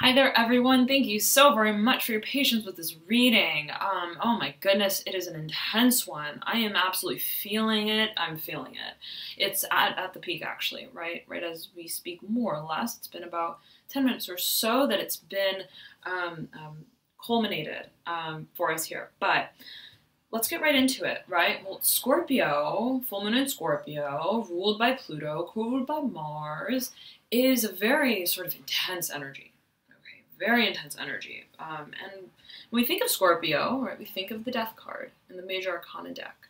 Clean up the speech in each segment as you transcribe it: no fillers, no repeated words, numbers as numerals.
Hi there, everyone. Thank you so very much for your patience with this reading. Oh my goodness, it is an intense one. I am absolutely feeling it. I'm feeling it. It's at the peak, actually, right as we speak, more or less. It's been about 10 minutes or so that it's been culminated for us here. But let's get right into it, right? Well, Scorpio, full moon in Scorpio, ruled by Pluto, ruled by Mars, is a very sort of intense energy. Very intense energy. And when we think of Scorpio, right, we think of the Death card in the Major Arcana deck.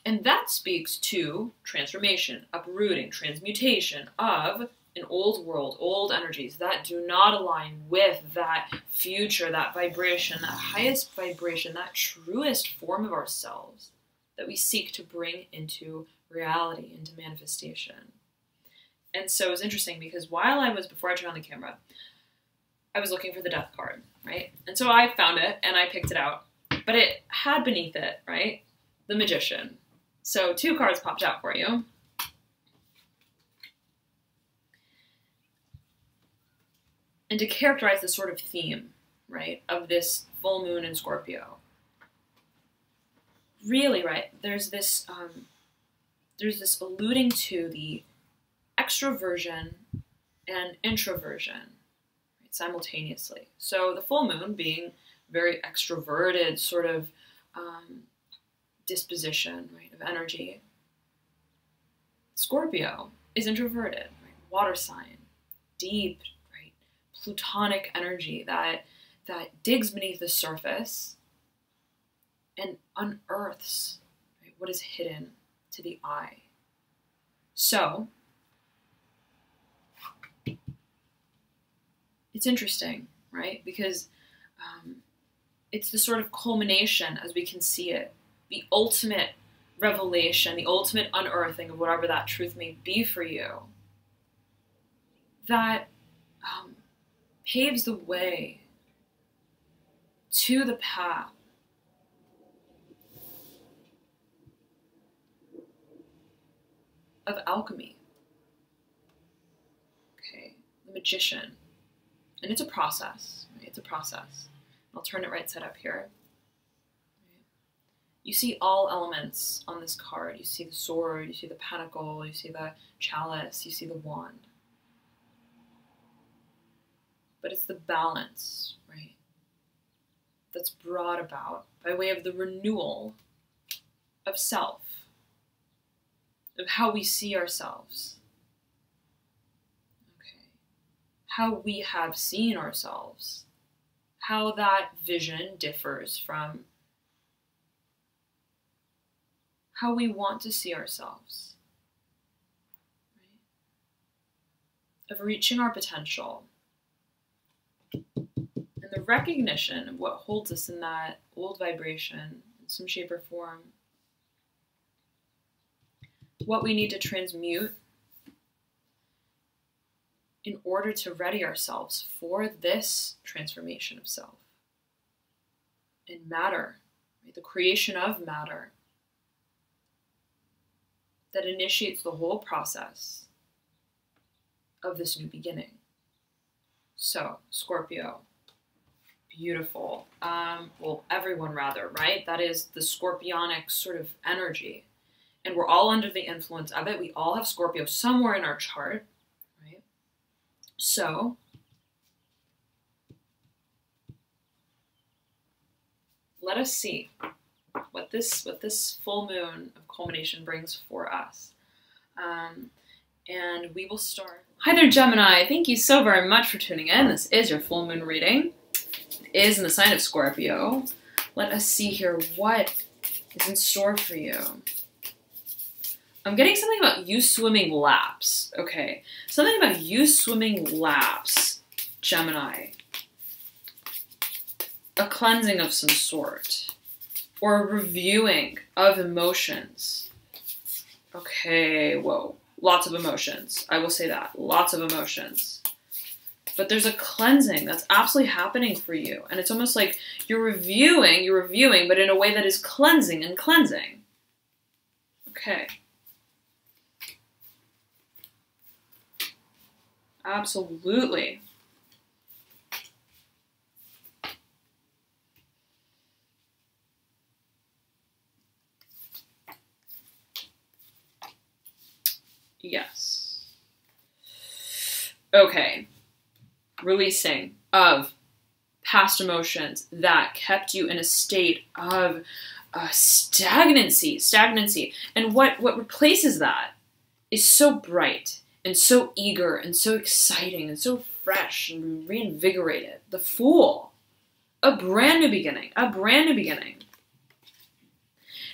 And that speaks to transformation, uprooting, transmutation of an old world, old energies that do not align with that future, that vibration, that highest vibration, that truest form of ourselves that we seek to bring into reality, into manifestation. And so it was interesting because before I turned on the camera, I was looking for the Death card, right? And so I found it and I picked it out, but it had beneath it, right, the Magician. So 2 cards popped out for you. And to characterize the sort of theme, right, of this full moon in Scorpio, really, right, there's this alluding to the extroversion and introversion simultaneously. So the full moon being very extroverted sort of disposition, right, of energy. Scorpio is introverted, right, water sign, deep, right, plutonic energy that digs beneath the surface and unearths, right, what is hidden to the eye. So it's interesting, right? Because it's the sort of culmination, as we can see it, the ultimate revelation, the ultimate unearthing of whatever that truth may be for you, that paves the way to the path of alchemy. Okay, the Magician. And it's a process, right? It's a process. I'll turn it right side up here. You see all elements on this card. You see the sword, you see the pentacle, you see the chalice, you see the wand. But it's the balance, right, that's brought about by way of the renewal of self, of how we see ourselves. How we have seen ourselves, how that vision differs from how we want to see ourselves, right? Of reaching our potential, and the recognition of what holds us in that old vibration in some shape or form, what we need to transmute in order to ready ourselves for this transformation of self. And matter, right, the creation of matter that initiates the whole process of this new beginning. So, Scorpio, beautiful. Well, everyone rather, right? That is the scorpionic sort of energy. And we're all under the influence of it. We all have Scorpio somewhere in our chart. So, let us see what this full moon of culmination brings for us. And we will start. Hi there, Gemini. Thank you so very much for tuning in. This is your full moon reading. It is in the sign of Scorpio. Let us see here what is in store for you. I'm getting something about you swimming laps. Okay, something about you swimming laps, Gemini. A cleansing of some sort, or a reviewing of emotions. Okay, whoa, lots of emotions. I will say that, lots of emotions. But there's a cleansing that's absolutely happening for you. And it's almost like you're reviewing, but in a way that is cleansing and cleansing. Okay. Absolutely. Yes. Okay. Releasing of past emotions that kept you in a state of stagnancy. And what replaces that is so bright and so eager and so exciting and so fresh and reinvigorated. The Fool. A brand new beginning.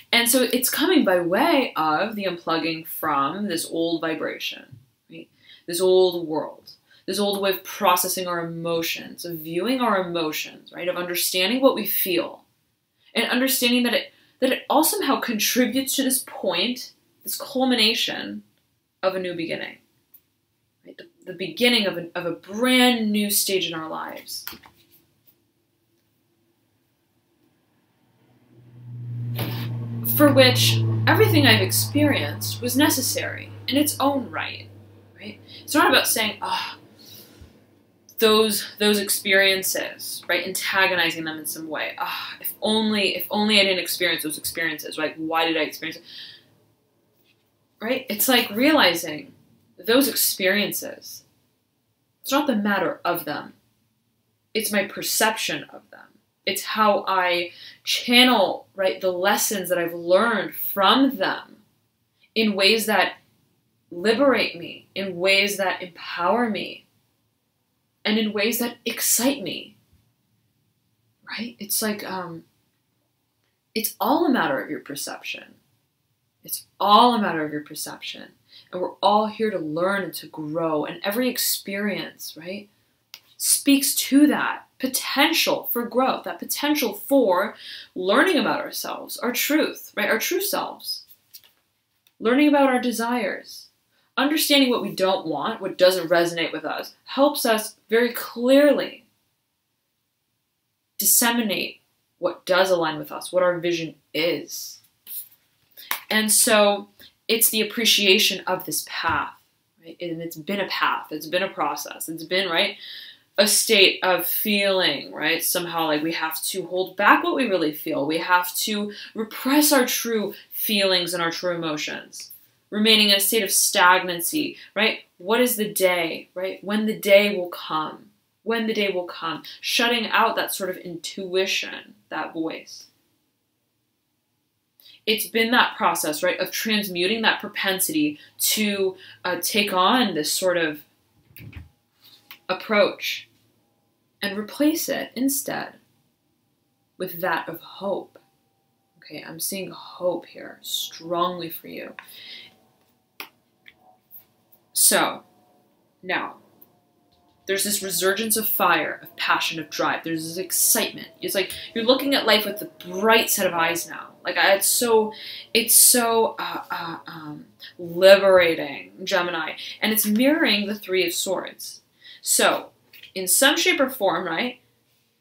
And so it's coming by way of the unplugging from this old vibration, right? This old world, this old way of processing our emotions, of viewing our emotions, right? Of understanding what we feel and understanding that it all somehow contributes to this point, this culmination of a new beginning, right? The beginning of a brand new stage in our lives. For which everything I've experienced was necessary in its own right? It's not about saying, those experiences, right, antagonizing them in some way. If only I didn't experience those experiences, right? Why did I experience it? Right? It's like realizing those experiences, it's not the matter of them. It's my perception of them. It's how I channel, right, the lessons that I've learned from them in ways that liberate me, in ways that empower me, and in ways that excite me, right? It's like, it's all a matter of your perception. It's all a matter of your perception. And we're all here to learn and to grow. And every experience, right, speaks to that potential for growth, that potential for learning about ourselves, our truth, right? Our true selves. Learning about our desires. Understanding what we don't want, what doesn't resonate with us, helps us very clearly disseminate what does align with us, what our vision is. And so it's the appreciation of this path, right? And it's been a path, it's been a process, it's been, right, a state of feeling, right? Somehow like we have to hold back what we really feel. We have to repress our true feelings and our true emotions, remaining in a state of stagnancy, right? What is the day, right? When the day will come. When the day will come. Shutting out that sort of intuition, that voice. It's been that process, right, of transmuting that propensity to take on this sort of approach and replace it instead with that of hope. Okay, I'm seeing hope here strongly for you. So, now, there's this resurgence of fire, of passion, of drive. There's this excitement. It's like you're looking at life with a bright set of eyes now. Like it's so liberating, Gemini, and it's mirroring the Three of Swords. So, in some shape or form, right,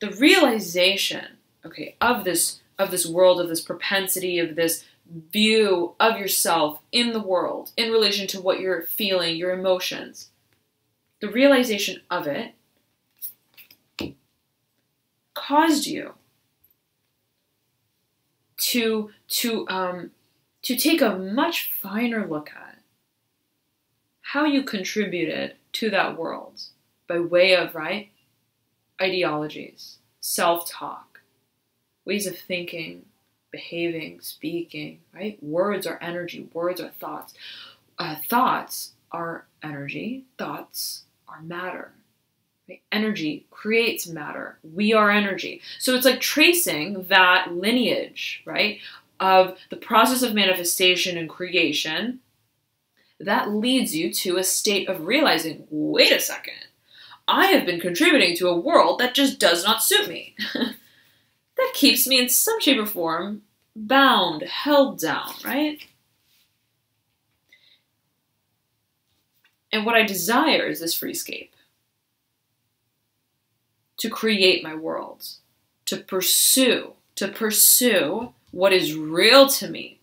the realization, okay, of this world, of this propensity, of this view of yourself in the world, in relation to what you're feeling, your emotions, the realization of it caused you to take a much finer look at how you contributed to that world by way of, right, ideologies, self-talk, ways of thinking, behaving, speaking, right? Words are energy, words are thoughts. Thoughts are energy, thoughts are matter. Right? Energy creates matter. We are energy. So it's like tracing that lineage, right, of the process of manifestation and creation that leads you to a state of realizing, wait a second, I have been contributing to a world that just does not suit me. That keeps me in some shape or form bound, held down, right? And what I desire is this freescape. To create my world. To pursue what is real to me,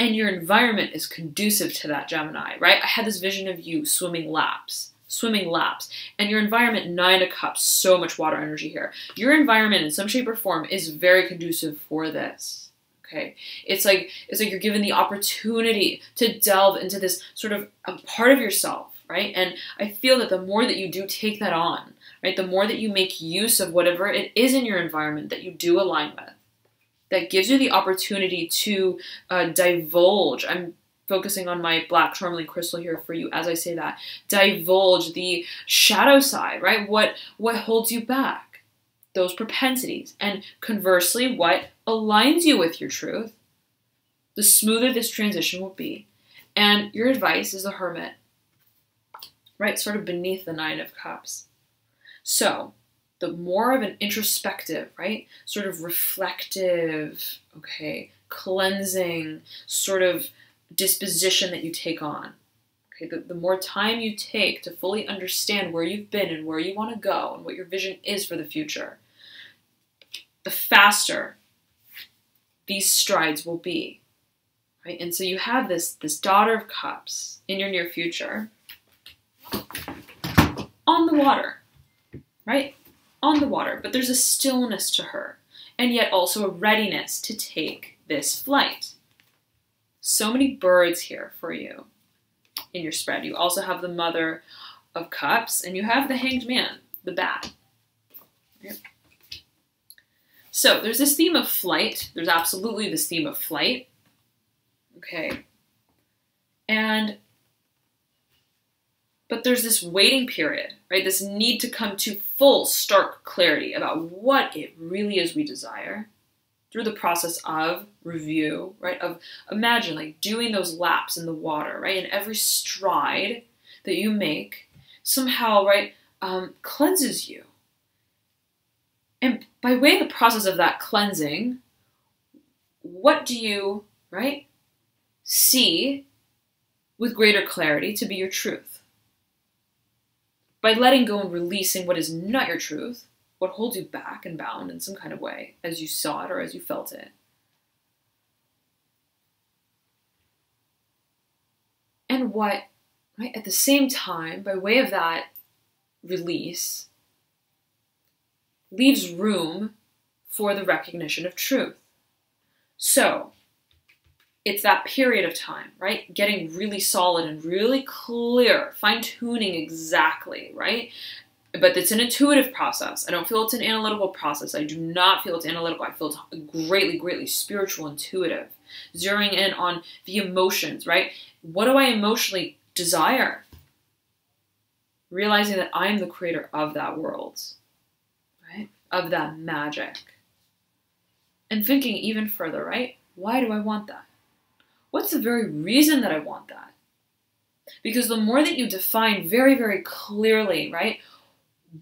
And your environment is conducive to that, Gemini, right? I had this vision of you swimming laps, swimming laps. And your environment, 9 of Cups, so much water energy here. Your environment in some shape or form is very conducive for this. Okay, it's like you're given the opportunity to delve into this sort of part of yourself, right? And I feel that the more that you do take that on, right, the more that you make use of whatever it is in your environment that you do align with, that gives you the opportunity to divulge. I'm focusing on my black tourmaline crystal here for you as I say that. Divulge the shadow side, right? What holds you back? Those propensities. And conversely, what aligns you with your truth, the smoother this transition will be. And your advice is the Hermit, right? Sort of beneath the 9 of Cups. So the more of an introspective, right? Sort of reflective, okay, cleansing sort of disposition that you take on. Okay, the more time you take to fully understand where you've been and where you want to go and what your vision is for the future, the faster these strides will be, right? And so you have this Daughter of Cups in your near future on the water, right? On the water, but there's a stillness to her and yet also a readiness to take this flight. So many birds here for you in your spread. You also have the Mother of Cups and you have the Hanged Man, the Bat. Right? So there's this theme of flight. There's absolutely this theme of flight. Okay. But there's this waiting period, right? This need to come to full, stark clarity about what it really is we desire through the process of review, right? Of imagine like doing those laps in the water, right? And every stride that you make somehow, right, cleanses you. And by way of the process of that cleansing, what do you, right, see with greater clarity to be your truth? By letting go and releasing what is not your truth, what holds you back and bound in some kind of way, as you saw it or as you felt it. And what, right, at the same time, by way of that release, leaves room for the recognition of truth. So, it's that period of time, right? Getting really solid and really clear, fine-tuning exactly, right? But it's an intuitive process. I don't feel it's an analytical process. I do not feel it's analytical. I feel it's greatly, greatly spiritual, intuitive. Zeroing in on the emotions, right? What do I emotionally desire? Realizing that I'm the creator of that world, right? Of that magic. And thinking even further, right? Why do I want that? What's the very reason that I want that? Because the more that you define very, very clearly, right,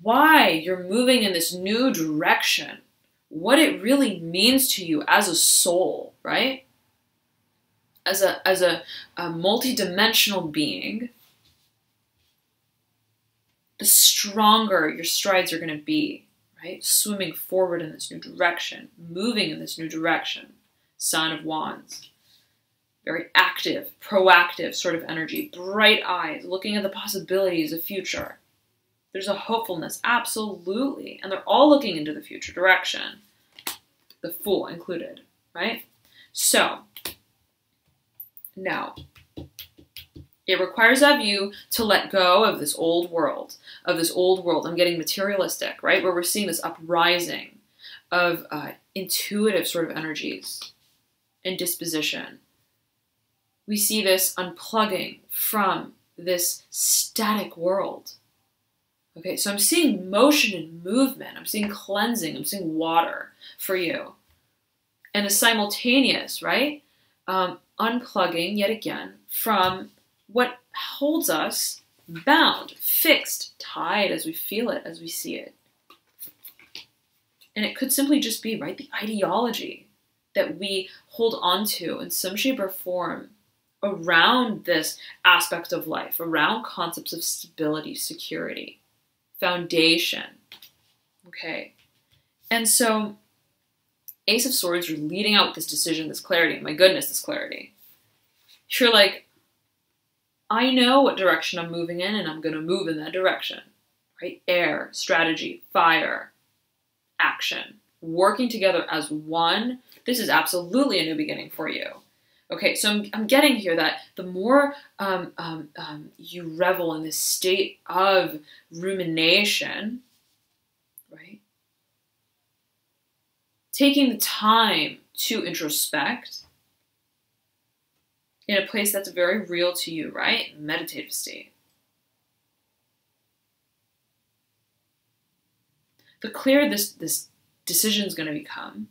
why you're moving in this new direction, what it really means to you as a soul, right? As a multi-dimensional being, the stronger your strides are going to be, right? Swimming forward in this new direction, moving in this new direction. Son of Wands. Very active, proactive sort of energy. Bright eyes, looking at the possibilities of future. There's a hopefulness, absolutely. And they're all looking into the future direction. The Fool included, right? So, now, it requires of you to let go of this old world, I'm getting materialistic, right? Where we're seeing this uprising of intuitive sort of energies and disposition. We see this unplugging from this static world. Okay, so I'm seeing motion and movement. I'm seeing cleansing. I'm seeing water for you. And a simultaneous, right? Unplugging, yet again, from what holds us bound, fixed, tied as we feel it, as we see it. And it could simply just be, right, the ideology that we hold on to in some shape or form around this aspect of life, around concepts of stability, security, foundation, okay? And so, Ace of Swords, you're leading out with this decision, this clarity. My goodness, this clarity. You're like, I know what direction I'm moving in, and I'm going to move in that direction, right? Air, strategy, fire, action, working together as one. This is absolutely a new beginning for you. Okay, so I'm getting here that the more you revel in this state of rumination, right? Taking the time to introspect in a place that's very real to you, right? Meditative state. The clearer this decision is going to become.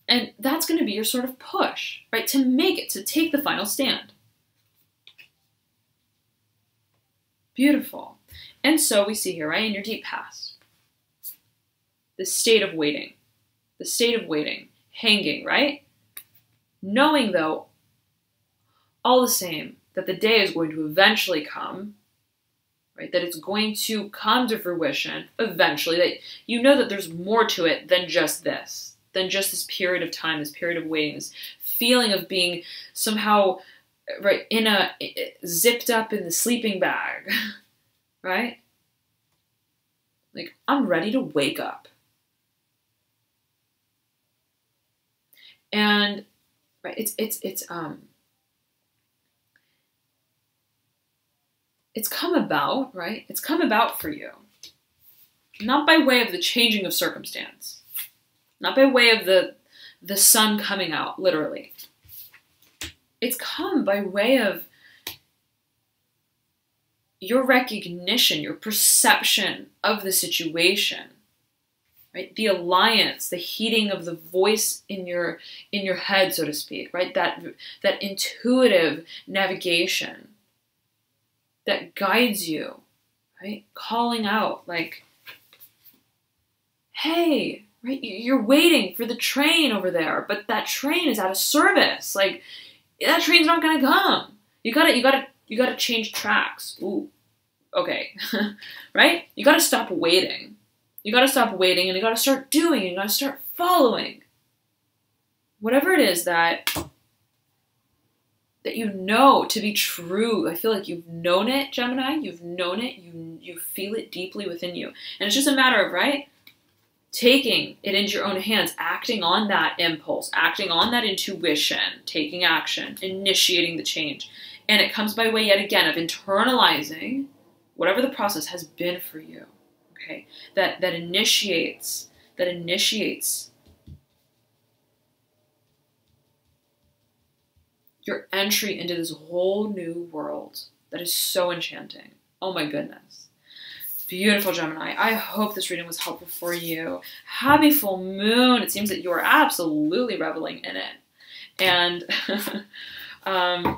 And that's going to be your sort of push, right? To make it, to take the final stand. Beautiful. And so we see here, right, in your deep past, the state of waiting, hanging, right? Knowing, though, all the same, that the day is going to eventually come, right? That it's going to come to fruition eventually, that you know that there's more to it than just this. Than just this period of time, this period of waiting, this feeling of being somehow, right, zipped up in the sleeping bag, right? Like, I'm ready to wake up. And, right, it's come about, right? It's come about for you. Not by way of the changing of circumstance. Not by way of the sun coming out, literally. It's come by way of your recognition, your perception of the situation, right? The alliance, the heating of the voice in your head, so to speak, right? That intuitive navigation that guides you, right? Calling out like, hey, right? You're waiting for the train over there, but that train is out of service. Like, that train's not gonna come. You gotta change tracks. Ooh, okay, right? You gotta stop waiting. You gotta stop waiting, and you gotta start doing. You gotta start following. Whatever it is that you know to be true. I feel like you've known it, Gemini. You've known it. You feel it deeply within you, and it's just a matter of, right, taking it into your own hands, acting on that impulse, acting on that intuition, taking action, initiating the change. And it comes by way, yet again, of internalizing whatever the process has been for you, okay? That initiates your entry into this whole new world that is so enchanting. Oh my goodness. Beautiful, Gemini. I hope this reading was helpful for you. Happy full moon. It seems that you are absolutely reveling in it. And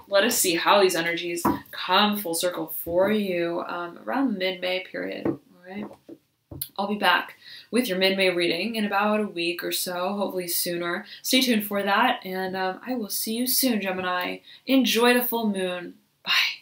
let us see how these energies come full circle for you around mid-May period. All right. I'll be back with your mid-May reading in about a week or so, hopefully sooner. Stay tuned for that, and I will see you soon, Gemini. Enjoy the full moon. Bye.